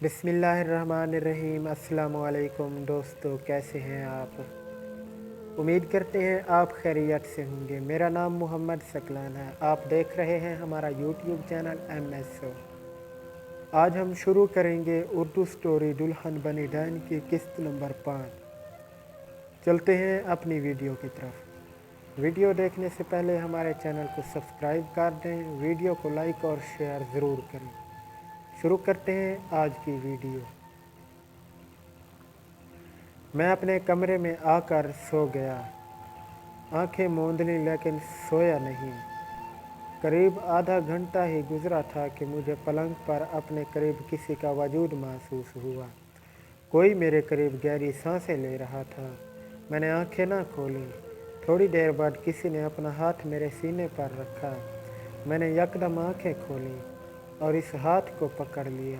बिस्मिल्लाहिर्रहमानिर्रहीम। अस्सलाम वालेकुम दोस्तों, कैसे हैं आप? उम्मीद करते हैं आप खैरियत से होंगे। मेरा नाम मोहम्मद सकलान है। आप देख रहे हैं हमारा यूट्यूब चैनल MSO। आज हम शुरू करेंगे उर्दू स्टोरी दुल्हन बनी डाइन की किस्त नंबर 5। चलते हैं अपनी वीडियो की तरफ। वीडियो देखने से पहले हमारे चैनल को सब्सक्राइब कर दें, वीडियो को लाइक और शेयर ज़रूर करें। शुरू करते हैं आज की वीडियो। मैं अपने कमरे में आकर सो गया, आंखें मूंद लीं लेकिन सोया नहीं। करीब आधा घंटा ही गुजरा था कि मुझे पलंग पर अपने करीब किसी का वजूद महसूस हुआ। कोई मेरे करीब गहरी सांसें ले रहा था। मैंने आंखें ना खोली। थोड़ी देर बाद किसी ने अपना हाथ मेरे सीने पर रखा। मैंने यकदम आंखें खोली और इस हाथ को पकड़ लिया,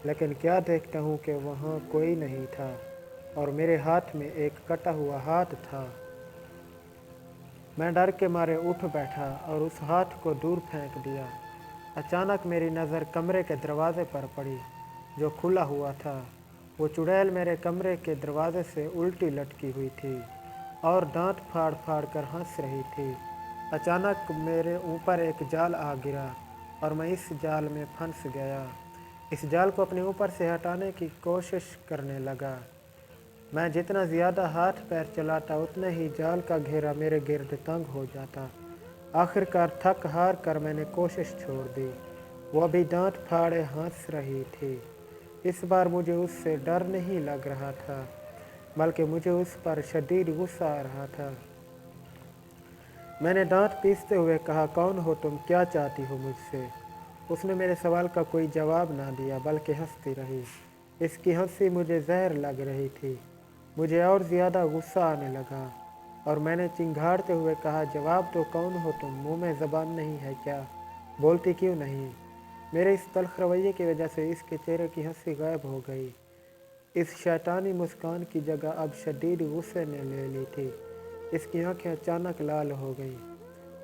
लेकिन क्या देखता हूँ कि वहाँ कोई नहीं था और मेरे हाथ में एक कटा हुआ हाथ था। मैं डर के मारे उठ बैठा और उस हाथ को दूर फेंक दिया। अचानक मेरी नज़र कमरे के दरवाजे पर पड़ी, जो खुला हुआ था। वो चुड़ैल मेरे कमरे के दरवाजे से उल्टी लटकी हुई थी और दांत फाड़ फाड़ कर हंस रही थी। अचानक मेरे ऊपर एक जाल आ गिरा और मैं इस जाल में फंस गया। इस जाल को अपने ऊपर से हटाने की कोशिश करने लगा। मैं जितना ज़्यादा हाथ पैर चलाता उतना ही जाल का घेरा मेरे गिर्द तंग हो जाता। आखिरकार थक हार कर मैंने कोशिश छोड़ दी। वो अभी दांत फाड़े हंस रही थी। इस बार मुझे उससे डर नहीं लग रहा था, बल्कि मुझे उस पर शदीद गुस्सा आ रहा था। मैंने दांत पीसते हुए कहा, कौन हो तुम, क्या चाहती हो मुझसे? उसने मेरे सवाल का कोई जवाब ना दिया, बल्कि हंसती रही। इसकी हंसी मुझे जहर लग रही थी। मुझे और ज़्यादा गुस्सा आने लगा और मैंने चिंघाड़ते हुए कहा, जवाब दो, कौन हो तुम? मुंह में ज़बान नहीं है क्या? बोलती क्यों नहीं? मेरे इस तल्ख रवैये की वजह से इसके चेहरे की हंसी गायब हो गई। इस शैतानी मुस्कान की जगह अब शदीद गुस्से ने ले ली थी। इसकी आंखें अचानक लाल हो गईं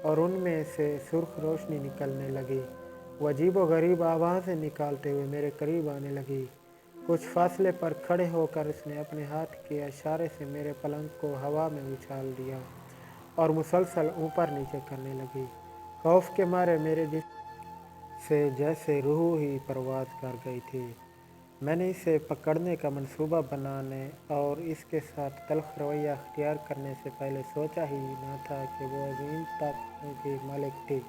और उनमें से सुर्ख रोशनी निकलने लगी। वो अजीबोगरीब आवाज़ें निकालते हुए मेरे करीब आने लगी। कुछ फासले पर खड़े होकर उसने अपने हाथ के इशारे से मेरे पलंग को हवा में उछाल दिया और मुसलसल ऊपर नीचे करने लगी। खौफ के मारे मेरे जिस्म से जैसे रूह ही परवाज़ कर गई थी। मैंने इसे पकड़ने का मंसूबा बनाने और इसके साथ तल्ख रवैया अख्तियार करने से पहले सोचा ही न था कि वो अजीम ताकतों की मालिक थी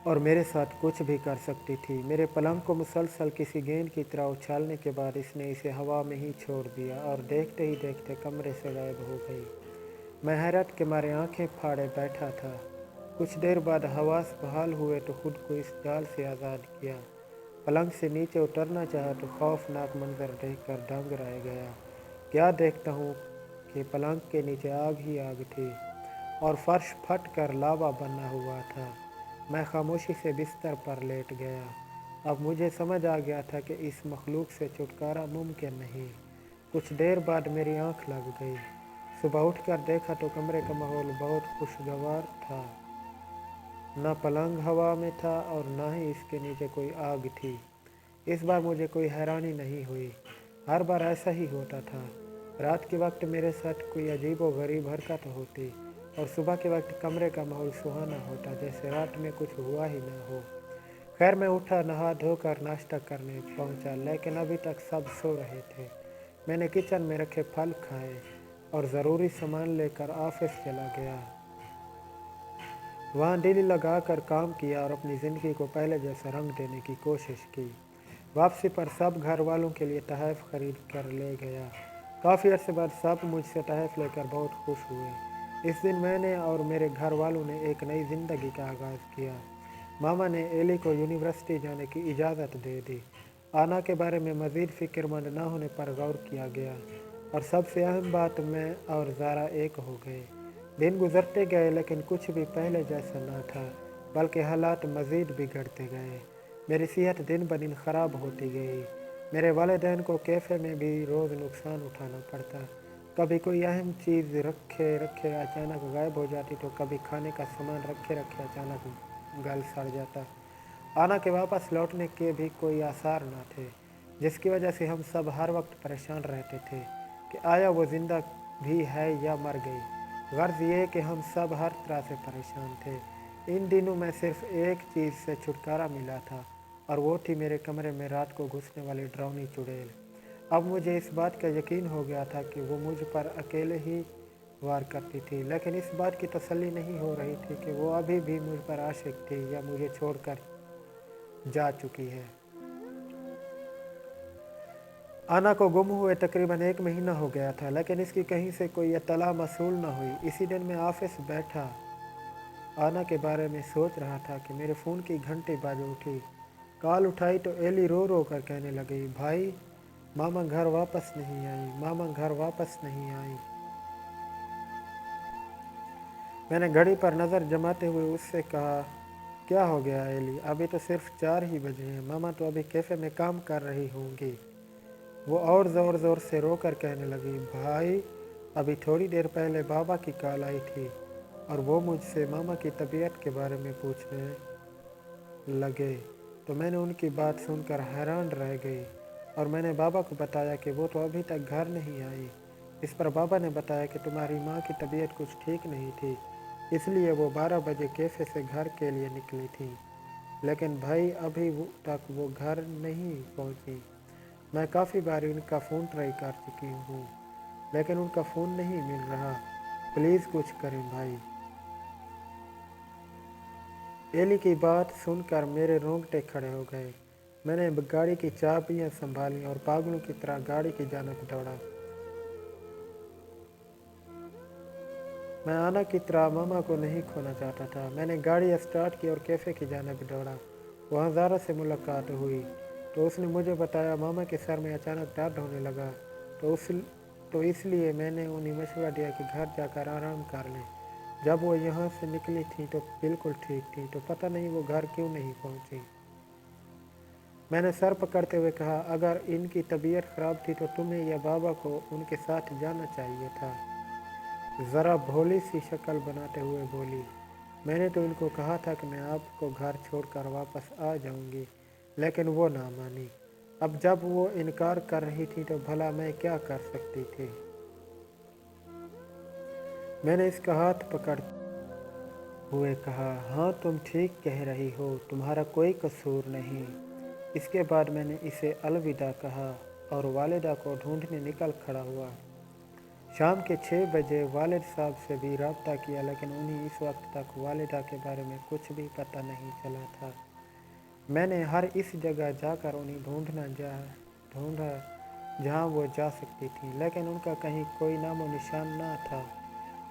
और मेरे साथ कुछ भी कर सकती थी। मेरे पलंग को मुसलसल किसी गेंद की तरह उछालने के बाद इसने इसे हवा में ही छोड़ दिया और देखते ही देखते कमरे से गायब हो गई। मैं हैरत के मारे आंखें फाड़े बैठा था। कुछ देर बाद हवास बहाल हुए तो खुद को इस जाल से आज़ाद किया। पलंग से नीचे उतरना चाहा तो खौफनाक मंजर देखकर दंग रह गया। क्या देखता हूँ कि पलंग के नीचे आग ही आग थी और फर्श फट कर लावा बना हुआ था। मैं खामोशी से बिस्तर पर लेट गया। अब मुझे समझ आ गया था कि इस मखलूक से छुटकारा मुमकिन नहीं। कुछ देर बाद मेरी आंख लग गई। सुबह उठकर देखा तो कमरे का माहौल बहुत खुशगवार था। न पलंग हवा में था और न ही इसके नीचे कोई आग थी। इस बार मुझे कोई हैरानी नहीं हुई। हर बार ऐसा ही होता था। रात के वक्त मेरे साथ कोई अजीबो गरीब हरकत होती और सुबह के वक्त कमरे का माहौल सुहाना होता, जैसे रात में कुछ हुआ ही ना हो। खैर, मैं उठा, नहा धोकर नाश्ता करने पहुंचा, लेकिन अभी तक सब सो रहे थे। मैंने किचन में रखे फल खाए और ज़रूरी सामान लेकर ऑफिस चला गया। वहाँ दिल लगाकर काम किया और अपनी ज़िंदगी को पहले जैसा रंग देने की कोशिश की। वापसी पर सब घर वालों के लिए तहफ़ खरीद कर ले गया। काफ़ी अरसे बाद सब मुझसे तहफ़ लेकर बहुत खुश हुए। इस दिन मैंने और मेरे घर वालों ने एक नई ज़िंदगी का आगाज़ किया। मामा ने एली को यूनिवर्सिटी जाने की इजाज़त दे दी। आना के बारे में मज़ीद फ़िक्रमंद न होने पर गौर किया गया और सबसे अहम बात, मैं और ज़ारा एक हो गए। दिन गुजरते गए लेकिन कुछ भी पहले जैसा न था, बल्कि हालात मज़ीद बिगड़ते गए। मेरी सेहत दिन ब दिन ख़राब होती गई। मेरे वालिदैन को कैफ़े में भी रोज़ नुकसान उठाना पड़ता। कभी कोई अहम चीज़ रखे रखे अचानक गायब हो जाती तो कभी खाने का सामान रखे रखे अचानक गल सड़ जाता आना के वापस लौटने के भी कोई आसार न थे, जिसकी वजह से हम सब हर वक्त परेशान रहते थे कि आया वो ज़िंदा भी है या मर गई। गर्ज ये कि हम सब हर तरह से परेशान थे। इन दिनों में सिर्फ एक चीज़ से छुटकारा मिला था, और वो थी मेरे कमरे में रात को घुसने वाली डरावनी चुड़ैल। अब मुझे इस बात का यकीन हो गया था कि वो मुझ पर अकेले ही वार करती थी, लेकिन इस बात की तसल्ली नहीं हो रही थी कि वो अभी भी मुझ पर आशिक थी या मुझे छोड़कर जा चुकी है। आना को गुम हुए तकरीबन 1 महीना हो गया था, लेकिन इसकी कहीं से कोई इत्तला मसूल न हुई। इसी दिन मैं ऑफिस बैठा आना के बारे में सोच रहा था कि मेरे फ़ोन की घंटी बज उठी। कॉल उठाई तो एली रो रो कर कहने लगी, भाई मामा घर वापस नहीं आई, मामा घर वापस नहीं आई। मैंने घड़ी पर नज़र जमाते हुए उससे कहा, क्या हो गया एली, अभी तो सिर्फ 4 ही बजे हैं, मामा तो अभी कैफ़े में काम कर रही होंगी। वो और ज़ोर ज़ोर से रोकर कहने लगी, भाई अभी थोड़ी देर पहले बाबा की कॉल आई थी और वो मुझसे मामा की तबीयत के बारे में पूछने लगे। तो मैंने उनकी बात सुनकर हैरान रह गई और मैंने बाबा को बताया कि वो तो अभी तक घर नहीं आई। इस पर बाबा ने बताया कि तुम्हारी माँ की तबीयत कुछ ठीक नहीं थी, इसलिए वो 12 बजे कैफ़े से घर के लिए निकली थी, लेकिन भाई अभी तक वो घर नहीं पहुँची। मैं काफ़ी बार उनका फ़ोन ट्राई कर चुकी हूँ, लेकिन उनका फ़ोन नहीं मिल रहा। प्लीज़ कुछ करें भाई। एली की बात सुनकर मेरे रोंगटे खड़े हो गए। मैंने गाड़ी की चाबियाँ संभाली और पागलों की तरह गाड़ी की जानब दौड़ा। मैं आना की तरह मामा को नहीं खोना चाहता था। मैंने गाड़ी स्टार्ट की और कैफ़े की जानब दौड़ा। वहाँ ज़ारा से मुलाकात हुई तो उसने मुझे बताया मामा के सर में अचानक दर्द होने लगा, तो इसलिए मैंने उन्हें मशवरा दिया कि घर जाकर आराम कर लें। जब वो यहाँ से निकली थी तो बिल्कुल ठीक थी, तो पता नहीं वो घर क्यों नहीं पहुँची। मैंने सर पकड़ते हुए कहा, अगर इनकी तबीयत ख़राब थी तो तुम्हें या बाबा को उनके साथ जाना चाहिए था। ज़रा भोली सी शक्ल बनाते हुए बोली, मैंने तो इनको कहा था कि मैं आपको घर छोड़कर वापस आ जाऊंगी, लेकिन वो ना मानी। अब जब वो इनकार कर रही थी तो भला मैं क्या कर सकती थी। मैंने इसका हाथ पकड़ हुए कहा, हाँ तुम ठीक कह रही हो, तुम्हारा कोई कसूर नहीं। इसके बाद मैंने इसे अलविदा कहा और वालिदा को ढूंढने निकल खड़ा हुआ। शाम के 6 बजे वालिद साहब से भी रब्ता किया, लेकिन उन्हें इस वक्त तक वालिदा के बारे में कुछ भी पता नहीं चला था। मैंने हर इस जगह जाकर उन्हें ढूंढा जहाँ वो जा सकती थी, लेकिन उनका कहीं कोई नामो निशान न था।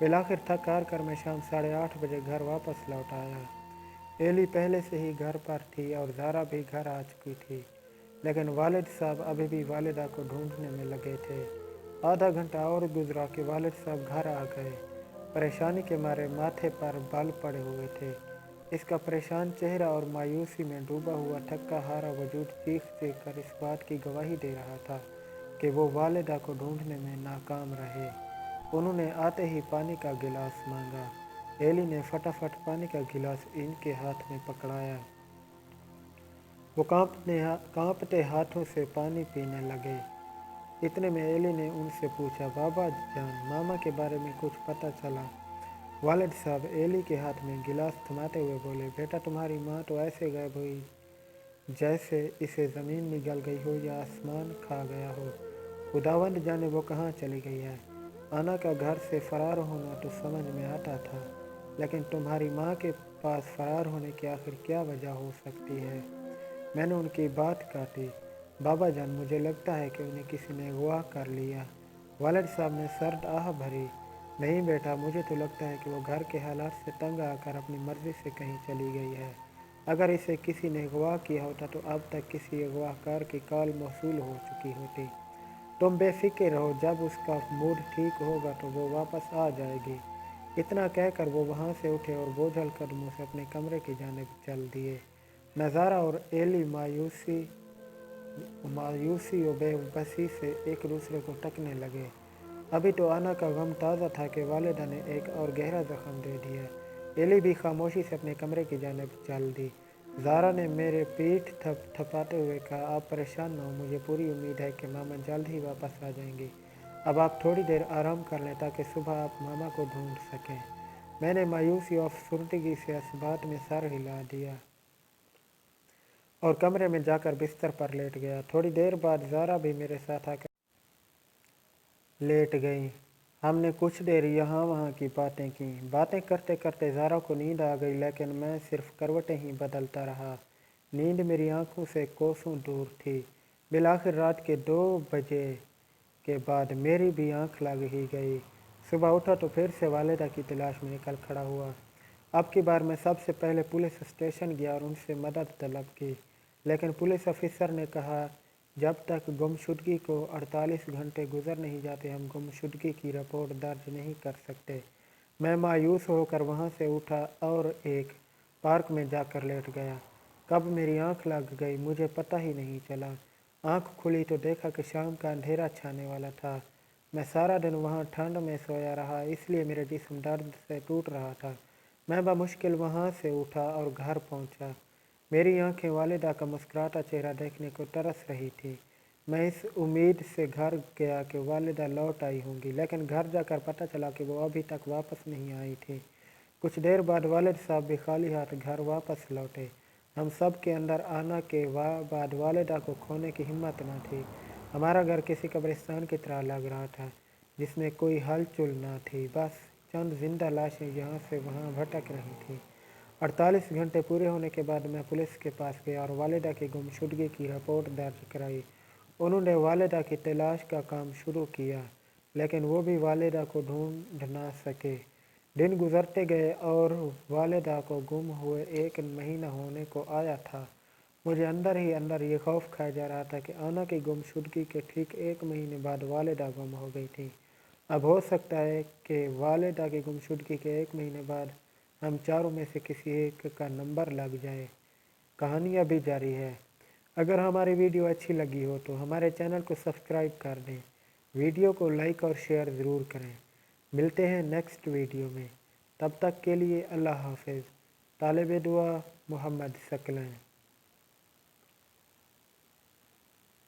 बिलाखिर थक हार कर मैं शाम 8:30 बजे घर वापस लौट आया। एली पहले से ही घर पर थी और ज़ारा भी घर आ चुकी थी, लेकिन वालिद साहब अभी भी वालिदा को ढूंढने में लगे थे। आधा घंटा और गुजरा कि वालिद साहब घर आ गए। परेशानी के मारे माथे पर बाल पड़े हुए थे। इसका परेशान चेहरा और मायूसी में डूबा हुआ थक्का हारा वजूद चीख चीख कर इस बात की गवाही दे रहा था कि वो वालिदा को ढूंढने में नाकाम रहे। उन्होंने आते ही पानी का गिलास मांगा। एली ने फटाफट पानी का गिलास इनके हाथ में पकड़ाया। वो कांपते हाथों से पानी पीने लगे। इतने में एली ने उनसे पूछा, बाबा जान मामा के बारे में कुछ पता चला? वालिद साहब एली के हाथ में गिलास थमाते हुए बोले, बेटा तुम्हारी माँ तो ऐसे गायब हुई जैसे इसे ज़मीन निगल गई हो या आसमान खा गया हो। खुदावंद जाने वो कहाँ चली गई है। आना का घर से फरार होना तो समझ में आता था, लेकिन तुम्हारी माँ के पास फरार होने की आखिर क्या वजह हो सकती है। मैंने उनकी बात काटी। बाबा जान मुझे लगता है कि उन्हें किसी ने अगवा कर लिया। वालिद साहब ने सर्द आह भरी, नहीं बेटा, मुझे तो लगता है कि वो घर के हालात से तंग आकर अपनी मर्ज़ी से कहीं चली गई है। अगर इसे किसी ने अगवा किया होता तो अब तक किसी अगवाकार की कॉल मौसूल हो चुकी होती। तुम बेफिक्र रहो, जब उसका मूड ठीक होगा तो वो वापस आ जाएगी। इतना कहकर वो वहाँ से उठे और बोझल कदमों से अपने कमरे की जानिब चल दिए। नज़ारा और एली मायूसी और बेबसी से एक दूसरे को तकने लगे। अभी तो आना का गम ताज़ा था कि वालिदा ने एक और गहरा जख्म दे दिया। एली भी खामोशी से अपने कमरे की जानिब चल दी। زارا نے میرے پیٹھ تھپاتے ہوئے کہا، آپ پریشان نہ ہو، مجھے پوری امید ہے کہ ماما جلد ہی واپس آ جائیں گی۔ اب آپ تھوڑی دیر آرام کر لیں تاکہ صبح آپ ماما کو ڈھونڈ سکیں۔ میں نے مایوسی اور افسردگی سے اس بات میں سر ہلا دیا اور کمرے میں جا کر بستر پر لیٹ گیا۔ تھوڑی دیر بعد زارا بھی میرے ساتھ آ کر لیٹ گئی۔ ہم نے کچھ دیر یہاں وہاں کی باتیں کیں۔ باتیں کرتے کرتے زارا کو نیند آ گئی، لیکن میں صرف کروٹیں ہی بدلتا رہا۔ نیند میری آنکھوں سے کوسوں دور تھی۔ بالآخر رات کے 2 بجے کے بعد میری بھی آنکھ لگ ہی گئی۔ صبح اٹھا تو پھر سے والدہ کی تلاش میں نکل کھڑا ہوا۔ اب کی بار میں سب سے پہلے پولیس اسٹیشن گیا اور ان سے مدد طلب کی، لیکن پولیس افسر نے کہا جب تک گمشدگی کو 48 گھنٹے گزر نہیں جاتے ہم گمشدگی کی رپورٹ درج نہیں کر سکتے۔ میں مایوس ہو کر وہاں سے اٹھا اور ایک پارک میں جا کر لیٹ گیا۔ کب میری آنکھ لگ گئی مجھے پتہ ہی نہیں چلا۔ آنکھ کھلی تو دیکھا کہ شام کا اندھیرا چھانے والا تھا۔ میں سارا دن وہاں ٹھنڈ میں سویا رہا، اس لیے میرا جسم درد سے ٹوٹ رہا تھا۔ میں بمشکل وہاں سے اٹھا اور گھر پہنچا۔ میری آنکھیں والدہ کا مسکراتا چہرہ دیکھنے کو ترس رہی تھی۔ میں اس امید سے گھر گیا کہ والدہ لوٹ آئی ہوں گی، لیکن گھر جا کر پتہ چلا کہ وہ ابھی تک واپس نہیں آئی تھی۔ کچھ دیر بعد والد صاحب بھی خالی ہاتھ گھر واپس لوٹے۔ ہم سب کے اندر آنا کے بعد والدہ کو کھونے کی ہمت نہ تھی۔ ہمارا گھر کسی قبرستان کی طرح لگ رہا تھا جس میں کوئی ہلچل نہ تھی، بس چند زندہ لاشیں یہاں سے وہاں بھٹک رہی تھیں۔ 48 گھنٹے پورے ہونے کے بعد میں پولیس کے پاس گیا اور والدہ کی گمشدگی کی رپورٹ درج کرائی۔ انہوں نے والدہ کی تلاش کا کام شروع کیا، لیکن وہ بھی والدہ کو ڈھونڈ نہ سکے۔ دن گزرتے گئے اور والدہ کو گم ہوئے 1 مہینہ ہونے کو آیا تھا۔ مجھے اندر ہی اندر یہ خوف کھایا جا رہا تھا کہ آنا کی گمشدگی کے ٹھیک 1 مہینے بعد والدہ گم ہو گئی تھی۔ اب ہو سکتا ہے کہ والدہ کی گمشدگی کے 1 مہینے بعد ہم چاروں میں سے کسی ایک کا نمبر لگ جائے۔ کہانی ابھی جاری ہے۔ اگر ہماری ویڈیو اچھی لگی ہو تو ہمارے چینل کو سبسکرائب کر دیں، ویڈیو کو لائک اور شیئر ضرور کریں۔ ملتے ہیں نیکسٹ ویڈیو میں، تب تک کے لیے اللہ حافظ۔ طالب دعا محمد ثقلین۔